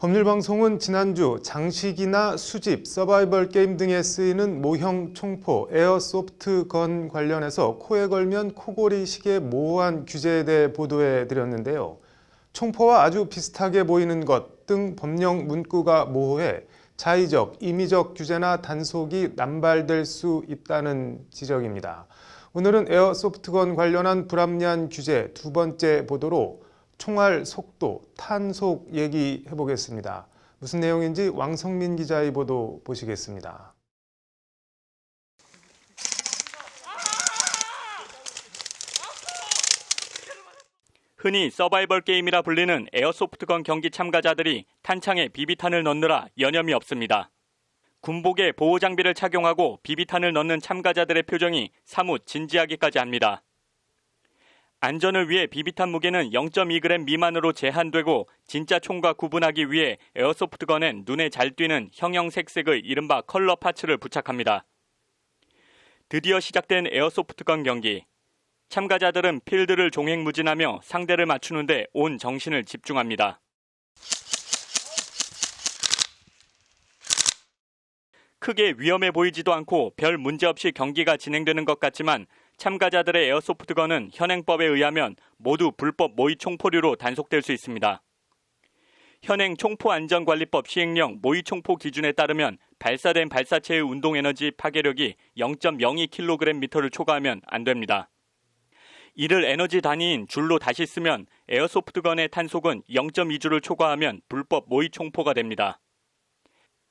법률방송은 지난주 장식이나 수집, 서바이벌 게임 등에 쓰이는 모형 총포, 에어소프트건 관련해서 코에 걸면 코골이 식의 모호한 규제에 대해 보도해드렸는데요. 총포와 아주 비슷하게 보이는 것 등 법령 문구가 모호해 자의적, 임의적 규제나 단속이 남발될 수 있다는 지적입니다. 오늘은 에어소프트건 관련한 불합리한 규제 두 번째 보도로 총알 속도, 탄속 얘기해 보겠습니다. 무슨 내용인지 왕성민 기자의 보도 보시겠습니다. 흔히 서바이벌 게임이라 불리는 에어소프트건 경기 참가자들이 탄창에 비비탄을 넣느라 여념이 없습니다. 군복에 보호장비를 착용하고 비비탄을 넣는 참가자들의 표정이 사뭇 진지하기까지 합니다. 안전을 위해 비비탄 무게는 0.2g 미만으로 제한되고 진짜 총과 구분하기 위해 에어소프트건엔 눈에 잘 띄는 형형색색의 이른바 컬러 파츠를 부착합니다. 드디어 시작된 에어소프트건 경기. 참가자들은 필드를 종횡무진하며 상대를 맞추는데 온 정신을 집중합니다. 크게 위험해 보이지도 않고 별 문제 없이 경기가 진행되는 것 같지만 참가자들의 에어소프트건은 현행법에 의하면 모두 불법 모의 총포류로 단속될 수 있습니다. 현행 총포안전관리법 시행령 모의 총포 기준에 따르면 발사된 발사체의 운동에너지 파괴력이 0.02kgm를 초과하면 안 됩니다. 이를 에너지 단위인 줄로 다시 쓰면 에어소프트건의 탄속은 0.2줄을 초과하면 불법 모의 총포가 됩니다.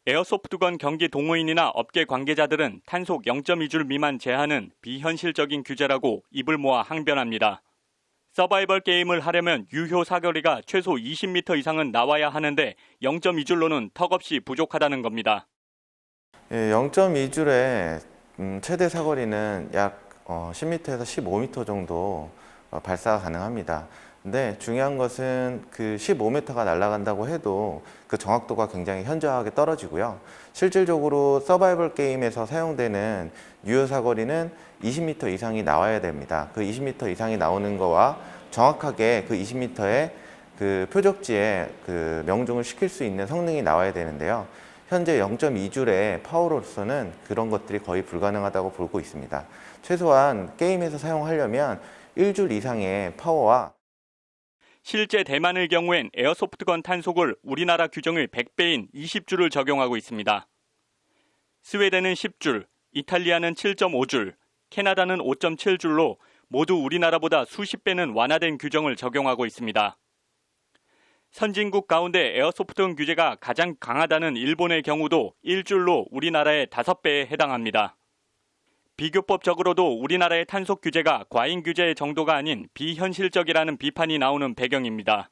에어소프트건 경기 동호인이나 업계 관계자들은 탄속 0.2줄 미만 제한은 비현실적인 규제라고 입을 모아 항변합니다. 서바이벌 게임을 하려면 유효 사거리가 최소 20m 이상은 나와야 하는데 0.2줄로는 턱없이 부족하다는 겁니다. 0.2줄의 최대 사거리는 약 10m에서 15m 정도 발사가 가능합니다. 근데 중요한 것은 그 15m가 날아간다고 해도 그 정확도가 굉장히 현저하게 떨어지고요. 실질적으로 서바이벌 게임에서 사용되는 유효 사거리는 20m 이상이 나와야 됩니다. 그 20m 이상이 나오는 거와 정확하게 그 20m의 그 표적지에 그 명중을 시킬 수 있는 성능이 나와야 되는데요. 현재 0.2줄의 파워로서는 그런 것들이 거의 불가능하다고 보고 있습니다. 최소한 게임에서 사용하려면 1줄 이상의 파워와 실제 대만의 경우엔 에어소프트건 탄속을 우리나라 규정의 100배인 20줄을 적용하고 있습니다. 스웨덴은 10줄, 이탈리아는 7.5줄, 캐나다는 5.7줄로 모두 우리나라보다 수십 배는 완화된 규정을 적용하고 있습니다. 선진국 가운데 에어소프트건 규제가 가장 강하다는 일본의 경우도 1줄로 우리나라의 5배에 해당합니다. 비교법적으로도 우리나라의 탄속 규제가 과잉 규제의 정도가 아닌 비현실적이라는 비판이 나오는 배경입니다.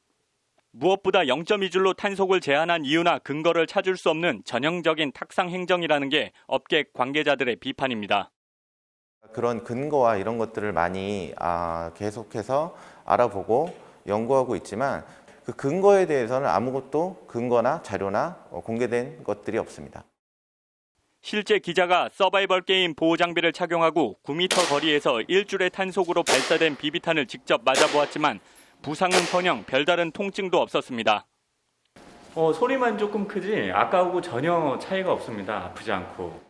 무엇보다 0.2줄로 탄속을 제한한 이유나 근거를 찾을 수 없는 전형적인 탁상 행정이라는 게 업계 관계자들의 비판입니다. 그런 근거와 이런 것들을 많이 계속해서 알아보고 연구하고 있지만 그 근거에 대해서는 아무것도 근거나 자료나 공개된 것들이 없습니다. 실제 기자가 서바이벌 게임 보호장비를 착용하고 9m 거리에서 1줄의 탄속으로 발사된 비비탄을 직접 맞아보았지만 부상은커녕 별다른 통증도 없었습니다. 소리만 조금 크지 아까하고 전혀 차이가 없습니다. 아프지 않고.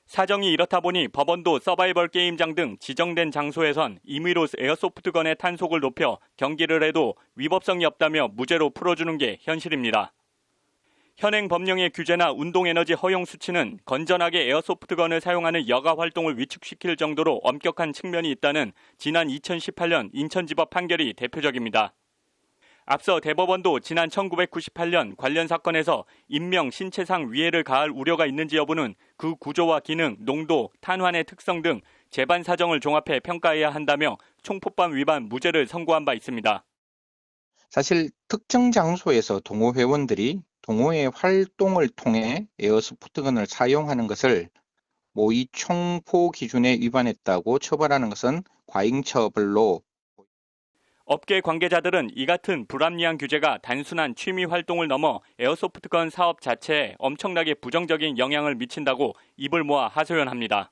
사정이 이렇다 보니 법원도 서바이벌 게임장 등 지정된 장소에선 임의로 에어소프트건의 탄속을 높여 경기를 해도 위법성이 없다며 무죄로 풀어주는 게 현실입니다. 현행 법령의 규제나 운동에너지 허용 수치는 건전하게 에어소프트건을 사용하는 여가 활동을 위축시킬 정도로 엄격한 측면이 있다는 지난 2018년 인천지법 판결이 대표적입니다. 앞서 대법원도 지난 1998년 관련 사건에서 인명, 신체상 위해를 가할 우려가 있는지 여부는 그 구조와 기능, 농도, 탄환의 특성 등 재반 사정을 종합해 평가해야 한다며 총포법 위반 무죄를 선고한 바 있습니다. 사실 특정 장소에서 동호회원들이 동호회 활동을 통해 에어소프트건을 사용하는 것을 모의 총포 기준에 위반했다고 처벌하는 것은 과잉 처벌로 업계 관계자들은 이 같은 불합리한 규제가 단순한 취미 활동을 넘어 에어소프트건 사업 자체에 엄청나게 부정적인 영향을 미친다고 입을 모아 하소연합니다.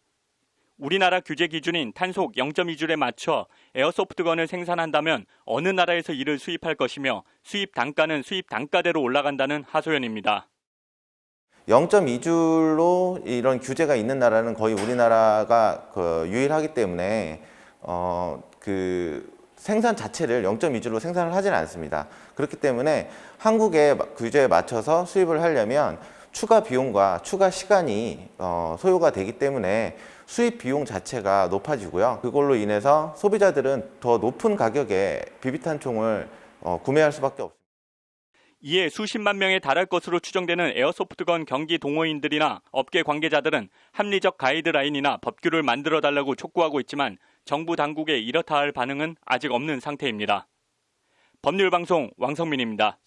우리나라 규제 기준인 탄속 0.2줄에 맞춰 에어소프트건을 생산한다면 어느 나라에서 이를 수입할 것이며 수입 단가는 수입 단가대로 올라간다는 하소연입니다. 0.2줄로 이런 규제가 있는 나라는 거의 우리나라가 유일하기 때문에 그 생산 자체를 0.2줄로 생산을 하지는 않습니다. 그렇기 때문에 한국의 규제에 맞춰서 수입을 하려면 추가 비용과 추가 시간이 소요가 되기 때문에 수입 비용 자체가 높아지고요. 그걸로 인해서 소비자들은 더 높은 가격에 비비탄 총을 구매할 수밖에 없습니다. 이에 수십만 명에 달할 것으로 추정되는 에어소프트건 경기 동호인들이나 업계 관계자들은 합리적 가이드라인이나 법규를 만들어달라고 촉구하고 있지만 정부 당국의 이렇다 할 반응은 아직 없는 상태입니다. 법률방송 왕성민입니다.